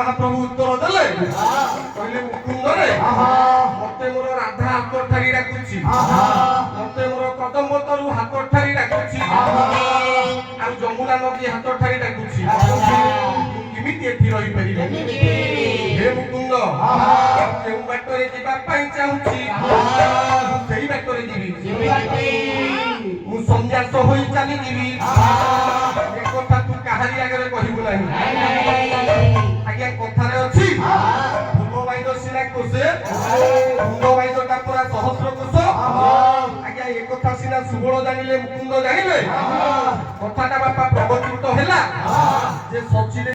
महाप्रभु उत्तर देले कहले मुकुंद रे मते मोर राधा हाथ ठारी डाकुची मते मोर कदम तरु हाथ ठारी डाकुची आ जमुना नदी हाथ ठारी डाकुची किमिति एथि रहि परिबे हे मुकुंद केउ बाटरे जिबा पई चाहुची सेही बाटरे जिबी मु संन्यास होई चली जीवी ए कथा तू काहारी आगे कहबू नाही आज्ञा कथारे अछि फूल बाइद सिना कोसे फूल बाइदटा पूरा सहस्र कोश आज्ञा ए कथा सिना सुबल जानिले मुकुंद जानिले कथाटा बापा प्रवचित हैला जे सचिले